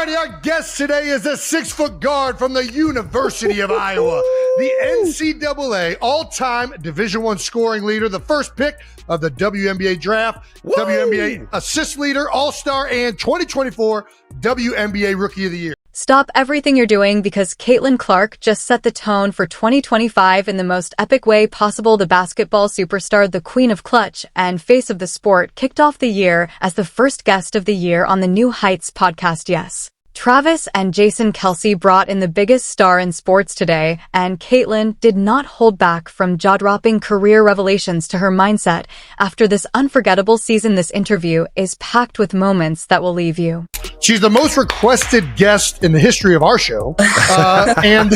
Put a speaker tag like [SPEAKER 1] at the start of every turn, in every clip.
[SPEAKER 1] righty, our guest today is a 6-foot guard from the University of Iowa, the NCAA all-time Division I scoring leader, the first pick of the WNBA draft, WNBA assist leader, all-star, and 2024 WNBA Rookie of the Year.
[SPEAKER 2] Stop everything you're doing because Caitlin Clark just set the tone for 2025 in the most epic way possible. The basketball superstar, the queen of clutch and face of the sport, kicked off the year as the first guest of the year on the New Heights podcast. Yes, Travis and Jason Kelce brought in the biggest star in sports today, and Caitlin did not hold back from jaw-dropping career revelations to her mindset after this unforgettable season. This interview is packed with moments that will leave you.
[SPEAKER 1] She's the most requested guest in the history of our show, and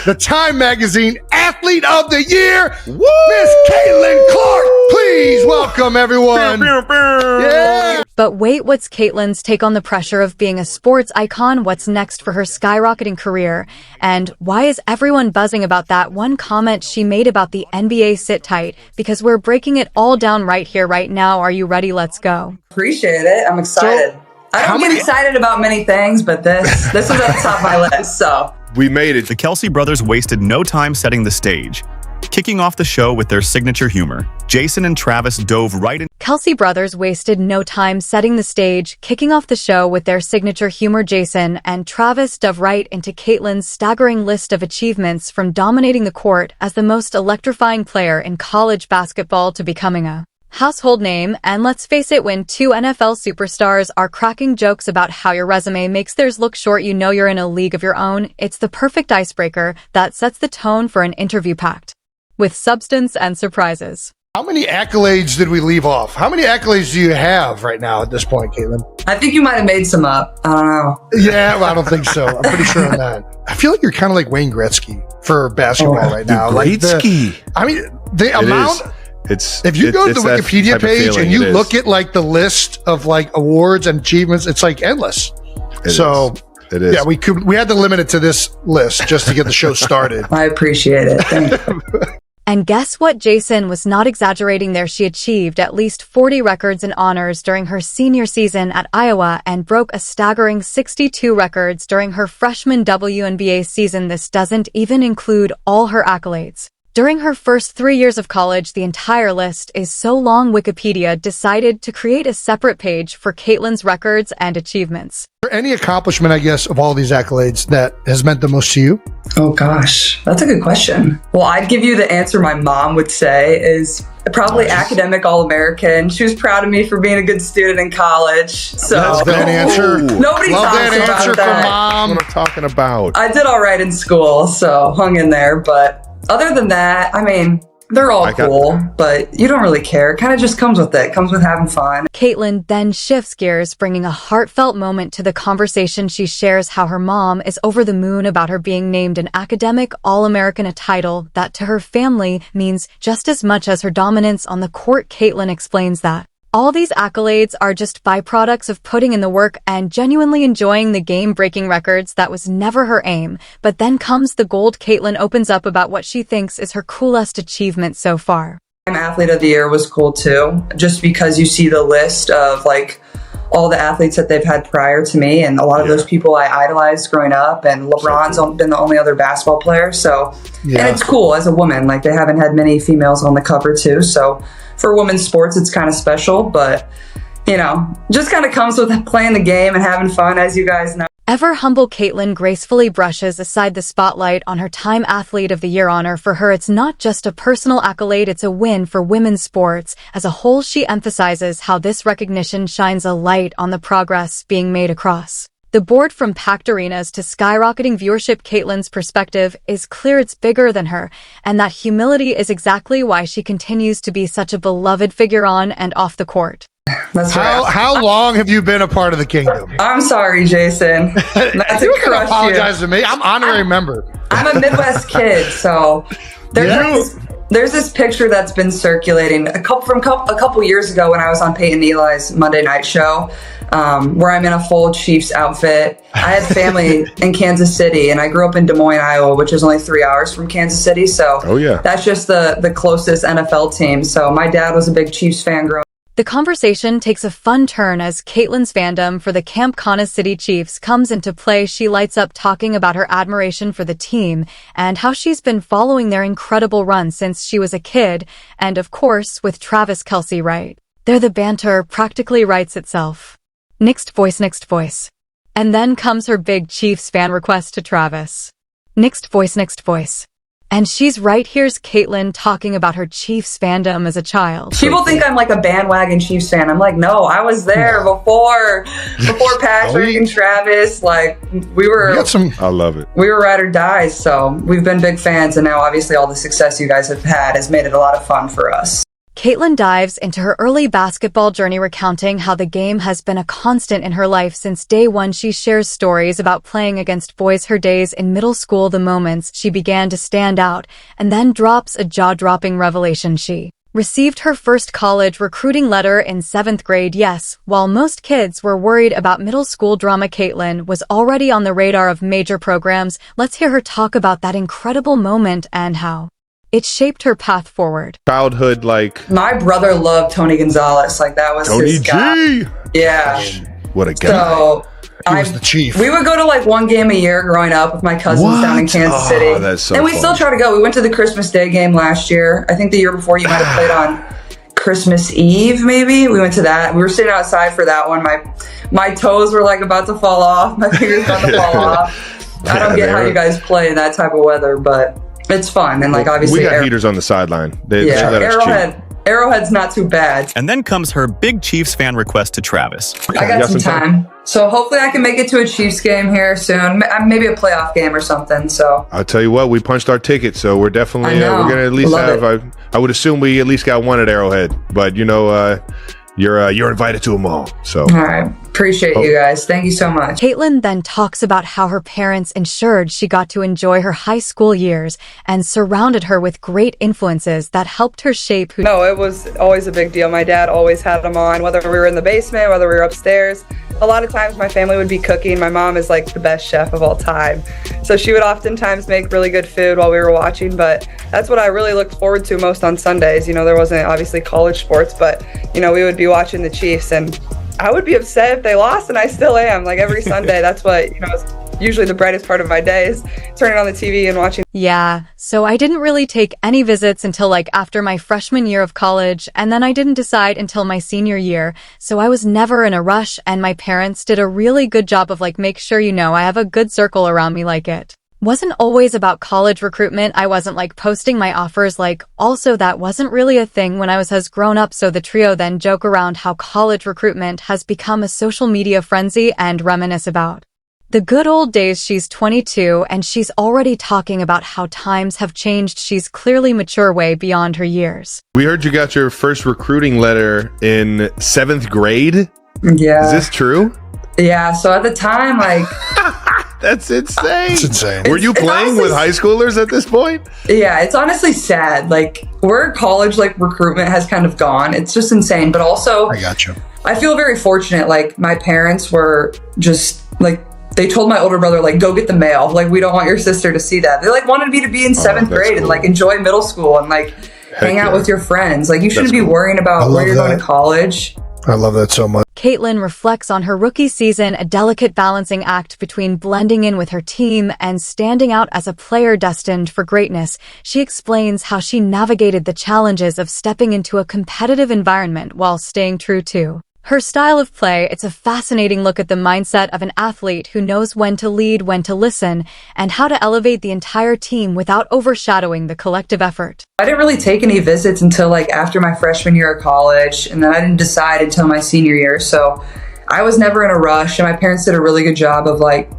[SPEAKER 1] the Time Magazine Athlete of the Year, Miss Caitlin Clark. Please welcome everyone. Yeah.
[SPEAKER 2] But wait, what's Caitlin's take on the pressure of being a sports icon? What's next for her skyrocketing career? And why is everyone buzzing about that one comment she made about the NBA? Sit tight, because we're breaking it all down right here, right now. Are you ready? Let's go.
[SPEAKER 3] Appreciate it. I'm excited. I don't get excited about many things, but this is at the top of my list, so.
[SPEAKER 4] We made it. The Kelce brothers wasted no time setting the stage. Kicking off the show with their signature humor, Jason and Travis dove right in.
[SPEAKER 2] Kelce brothers wasted no time setting the stage, kicking off the show with their signature humor. Jason and Travis dove right into Caitlin's staggering list of achievements, from dominating the court as the most electrifying player in college basketball to becoming a household name. And let's face it, when two NFL superstars are cracking jokes about how your resume makes theirs look short, you know you're in a league of your own. It's the perfect icebreaker that sets the tone for an interview packed with substance and surprises.
[SPEAKER 1] How many accolades did we leave off? How many accolades do you have right now at this point, Caitlin?
[SPEAKER 3] I think you might have made some up. I don't know.
[SPEAKER 1] Yeah, well, I don't think so. I'm pretty sure on that. I feel like you're kind of like Wayne Gretzky for basketball right now.
[SPEAKER 4] Gretzky.
[SPEAKER 1] The amount. If you go to the Wikipedia page and you look at like the list of like awards and achievements, it's like endless. It is. Yeah, we had to limit it to this list just to get the show started.
[SPEAKER 3] I appreciate it. Thank you.
[SPEAKER 2] And guess what? Jason was not exaggerating there. She achieved at least 40 records and honors during her senior season at Iowa and broke a staggering 62 records during her freshman WNBA season. This doesn't even include all her accolades. During her first 3 years of college, the entire list is so long Wikipedia decided to create a separate page for Caitlin's records and achievements.
[SPEAKER 1] Is there any accomplishment, I guess, of all these accolades that has meant the most to you?
[SPEAKER 3] Oh gosh, that's a good question. Well, I'd give you the answer my mom would say is probably academic All-American. She was proud of me for being a good student in college. So
[SPEAKER 1] that's that answer.
[SPEAKER 3] Nobody
[SPEAKER 1] Love
[SPEAKER 3] talks
[SPEAKER 1] that
[SPEAKER 3] about
[SPEAKER 1] answer
[SPEAKER 3] that.
[SPEAKER 1] from mom.
[SPEAKER 4] What I'm talking about.
[SPEAKER 3] I did all right in school, so hung in there. But other than that, I mean, they're all cool, but you don't really care. It kind of just comes with it. Comes with having fun.
[SPEAKER 2] Caitlin then shifts gears, bringing a heartfelt moment to the conversation. She shares how her mom is over the moon about her being named an academic All-American, a title that to her family means just as much as her dominance on the court. Caitlin explains that all these accolades are just byproducts of putting in the work and genuinely enjoying the game. Breaking records, that was never her aim. But then comes the gold. Caitlin opens up about what she thinks is her coolest achievement so far.
[SPEAKER 3] Athlete of the Year was cool too, just because you see the list of like all the athletes that they've had prior to me, and a lot of those people I idolized growing up, and LeBron's been the only other basketball player. So, and it's cool as a woman, like they haven't had many females on the cover too. So for women's sports, it's kind of special, but you know, just kind of comes with playing the game and having fun, as you guys know.
[SPEAKER 2] Ever humble Caitlin gracefully brushes aside the spotlight on her Time Athlete of the Year honor. For her, it's not just a personal accolade, it's a win for women's sports as a whole. She emphasizes how this recognition shines a light on the progress being made across the board, from packed arenas to skyrocketing viewership. Caitlin's perspective is clear. It's bigger than her, and that humility is exactly why she continues to be such a beloved figure on and off the court.
[SPEAKER 3] That's
[SPEAKER 1] how long have you been a part of the kingdom?
[SPEAKER 3] I'm sorry, Jason. Not
[SPEAKER 1] you
[SPEAKER 3] to
[SPEAKER 1] can
[SPEAKER 3] crush
[SPEAKER 1] apologize to me. I'm honorary member.
[SPEAKER 3] I'm a Midwest kid, so there's this picture that's been circulating a couple years ago when I was on Peyton Eli's Monday Night Show, where I'm in a full Chiefs outfit. I had family in Kansas City, and I grew up in Des Moines, Iowa, which is only 3 hours from Kansas City. So that's just the closest NFL team. So my dad was a big Chiefs fan growing up.
[SPEAKER 2] The conversation takes a fun turn as Caitlin's fandom for the Camp Cana City Chiefs comes into play. She lights up talking about her admiration for the team and how she's been following their incredible run since she was a kid, and of course, with Travis Kelce right there, the banter practically writes itself. Next voice. And then comes her big Chiefs fan request to Travis. Next voice. And she's right. Here's Caitlin talking about her Chiefs fandom as a child.
[SPEAKER 3] People think I'm like a bandwagon Chiefs fan. I'm like, no, I was there before Patrick and Travis. Like
[SPEAKER 5] I love it.
[SPEAKER 3] We were ride or dies. So we've been big fans. And now obviously all the success you guys have had has made it a lot of fun for us.
[SPEAKER 2] Caitlin dives into her early basketball journey, recounting how the game has been a constant in her life since day one. She shares stories about playing against boys, her days in middle school, the moments she began to stand out, and then drops a jaw-dropping revelation. She received her first college recruiting letter in 7th grade. Yes, while most kids were worried about middle school drama, Caitlin was already on the radar of major programs. Let's hear her talk about that incredible moment and how it shaped her path forward.
[SPEAKER 5] Childhood, like
[SPEAKER 3] my brother loved Tony Gonzalez. Like that was
[SPEAKER 5] Tony
[SPEAKER 3] his
[SPEAKER 5] G.
[SPEAKER 3] guy. Yeah.
[SPEAKER 5] What a guy.
[SPEAKER 3] So
[SPEAKER 1] He was the chief.
[SPEAKER 3] We would go to like one game a year growing up with my cousins down in Kansas City.
[SPEAKER 5] That's so
[SPEAKER 3] and we
[SPEAKER 5] fun.
[SPEAKER 3] still try to go. We went to the Christmas Day game last year. I think the year before you might have played on Christmas Eve, maybe. We went to that. We were sitting outside for that one. My toes were like about to fall off. My fingers about to fall off. I don't get how you guys play in that type of weather, but it's fun. And like obviously
[SPEAKER 5] we got heaters on the sideline. They let us cheat.
[SPEAKER 3] Arrowhead's not too bad.
[SPEAKER 4] And then comes her big Chiefs fan request to Travis.
[SPEAKER 3] I got some time. So hopefully I can make it to a Chiefs game here soon. Maybe a playoff game or something. So
[SPEAKER 5] I'll tell you what, we punched our ticket, so we're definitely we're gonna at least
[SPEAKER 3] Love
[SPEAKER 5] have. I would assume we at least got one at Arrowhead, but you're invited to them all. So
[SPEAKER 3] all right, appreciate you guys. Thank you so much.
[SPEAKER 2] Caitlin then talks about how her parents ensured she got to enjoy her high school years and surrounded her with great influences that helped her shape who.
[SPEAKER 3] No, it was always a big deal. My dad always had them on, whether we were in the basement, whether we were upstairs. A lot of times my family would be cooking. My mom is like the best chef of all time. So she would oftentimes make really good food while we were watching, but that's what I really looked forward to most on Sundays. You know, there wasn't obviously college sports, but you know, we would be watching the Chiefs and I would be upset if they lost, and I still am. Like every Sunday, that's what, you know, is usually the brightest part of my day is turning on the TV and watching.
[SPEAKER 2] Yeah, so I didn't really take any visits until like after my freshman year of college, and then I didn't decide until my senior year, so I was never in a rush, and my parents did a really good job of like make sure, you know, I have a good circle around me. Like it wasn't always about college recruitment. I wasn't like posting my offers. Like also that wasn't really a thing when I was as grown up. So the trio then joke around how college recruitment has become a social media frenzy and reminisce about the good old days. She's 22 and she's already talking about how times have changed. She's clearly mature way beyond her years.
[SPEAKER 5] we heard you got your first recruiting letter in 7th grade.
[SPEAKER 3] Yeah.
[SPEAKER 5] Is this true?
[SPEAKER 3] Yeah. So at the time, like,
[SPEAKER 5] That's insane.
[SPEAKER 1] It's insane.
[SPEAKER 5] Were you
[SPEAKER 3] It's
[SPEAKER 5] playing
[SPEAKER 3] honestly-
[SPEAKER 5] with high schoolers at this point?
[SPEAKER 3] yeah, it's honestly sad. Like where college like recruitment has kind of gone. It's just insane. But also,
[SPEAKER 1] I got you.
[SPEAKER 3] I feel very fortunate. Like my parents were just like, they told my older brother, like, go get the mail. Like, we don't want your sister to see that. They like wanted me to be in 7th
[SPEAKER 5] that's
[SPEAKER 3] grade and
[SPEAKER 5] cool.
[SPEAKER 3] like enjoy middle school and like hang out
[SPEAKER 5] yeah.
[SPEAKER 3] with your friends. Like you shouldn't
[SPEAKER 5] That's
[SPEAKER 3] be
[SPEAKER 5] cool.
[SPEAKER 3] worrying
[SPEAKER 1] I
[SPEAKER 3] about
[SPEAKER 1] love
[SPEAKER 3] where you're going
[SPEAKER 1] that.
[SPEAKER 3] to college.
[SPEAKER 1] I love that so much.
[SPEAKER 2] Caitlin reflects on her rookie season, a delicate balancing act between blending in with her team and standing out as a player destined for greatness. She explains how she navigated the challenges of stepping into a competitive environment while staying true to her style of play. It's a fascinating look at the mindset of an athlete who knows when to lead, when to listen, and how to elevate the entire team without overshadowing the collective effort.
[SPEAKER 3] I didn't really take any visits until like after my freshman year of college, and then I didn't decide until my senior year. So I was never in a rush, and my parents did a really good job of like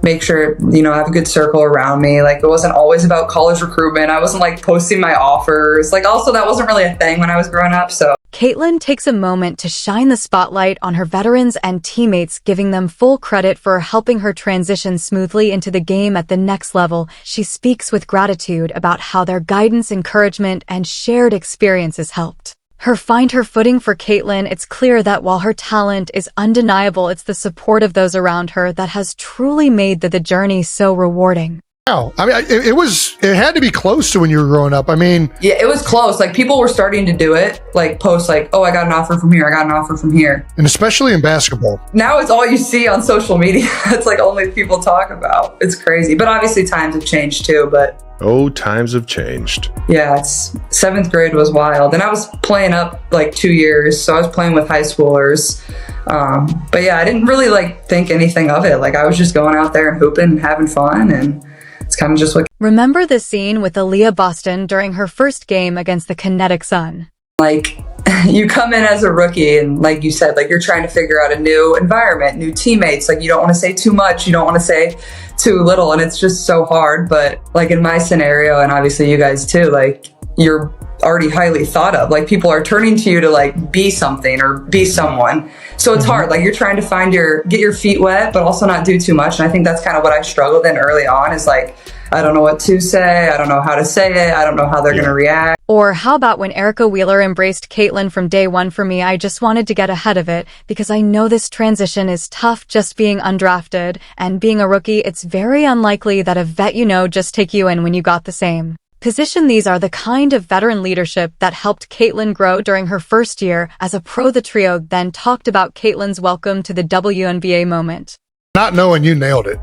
[SPEAKER 3] make sure, you know, I have a good circle around me. Like it wasn't always about college recruitment. I wasn't like posting my offers. Like also that wasn't really a thing when I was growing up. So
[SPEAKER 2] Caitlin takes a moment to shine the spotlight on her veterans and teammates, giving them full credit for helping her transition smoothly into the game at the next level. She speaks with gratitude about how their guidance, encouragement, and shared experiences helped her find her footing. For Caitlin, it's clear that while her talent is undeniable, it's the support of those around her that has truly made the journey so rewarding.
[SPEAKER 1] Wow. I mean, it had to be close to when you were growing up. I mean,
[SPEAKER 3] Yeah, it was close. Like people were starting to do it, like post like, oh, I got an offer from here. I got an offer from here.
[SPEAKER 1] and especially in basketball.
[SPEAKER 3] Now it's all you see on social media. It's like only people talk about. It's crazy. But obviously times have changed too. But
[SPEAKER 5] Oh, times have changed.
[SPEAKER 3] yeah, it's 7th grade was wild. And I was playing up like 2 years. So I was playing with high schoolers. But yeah, I didn't really like think anything of it. Like I was just going out there and hooping and having fun. And it's kind of just what
[SPEAKER 2] Remember the scene with Aaliyah Boston during her first game against the Kinetic Sun?
[SPEAKER 3] like you come in as a rookie and like you said, like you're trying to figure out a new environment, new teammates. Like you don't want to say too much. You don't want to say too little. And it's just so hard. But like in my scenario, and obviously you guys too, like you're already highly thought of. Like people are turning to you to like be something or be someone. So it's hard. Like you're trying to get your feet wet, but also not do too much. And I think that's kind of what I struggled in early on is like, I don't know what to say. I don't know how to say it. I don't know how they're going to react.
[SPEAKER 2] Or how about when Erica Wheeler embraced Caitlyn from day one for me? I just wanted to get ahead of it because I know this transition is tough just being undrafted, and being a rookie, it's very unlikely that a vet you know just take you in when you got the same position. These are the kind of veteran leadership that helped Caitlyn grow during her first year as a pro. The trio then talked about Caitlyn's welcome to the WNBA moment.
[SPEAKER 1] Not knowing you nailed it.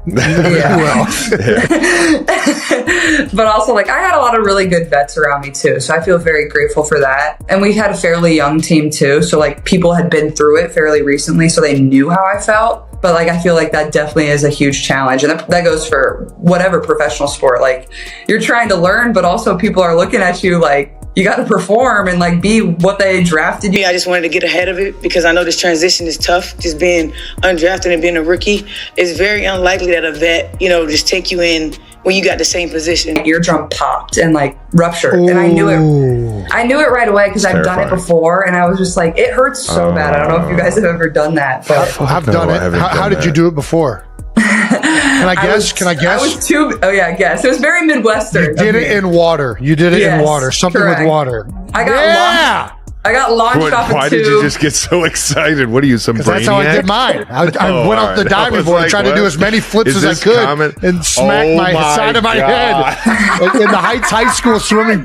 [SPEAKER 3] But also, like, I had a lot of really good vets around me too. So I feel very grateful for that. And we had a fairly young team too. So like people had been through it fairly recently, so they knew how I felt. But like, I feel like that definitely is a huge challenge. And that goes for whatever professional sport. Like you're trying to learn, but also people are looking at you like, you got to perform and like be what they drafted you.
[SPEAKER 6] I just wanted to get ahead of it because I know this transition is tough. Just being undrafted and being a rookie, it's very unlikely that a vet, just take you in when you got the same position.
[SPEAKER 3] Eardrum popped and like ruptured. And I knew it right away because I've done it before. And I was just like, it hurts so bad. I don't know if you guys have ever done that, but
[SPEAKER 1] I've done it. How did you do it before? Can I guess?
[SPEAKER 3] I was guess. It was very Midwestern.
[SPEAKER 1] You did it in water. You did it in water. Something
[SPEAKER 3] correct.
[SPEAKER 1] with water.
[SPEAKER 3] I got launched off a tube.
[SPEAKER 5] Why did you just get so excited? What are you, some brainiac?
[SPEAKER 1] That's how I did mine. I went off the diving board and tried to do as many flips as I could and smack my side of my head in the Heights High School swimming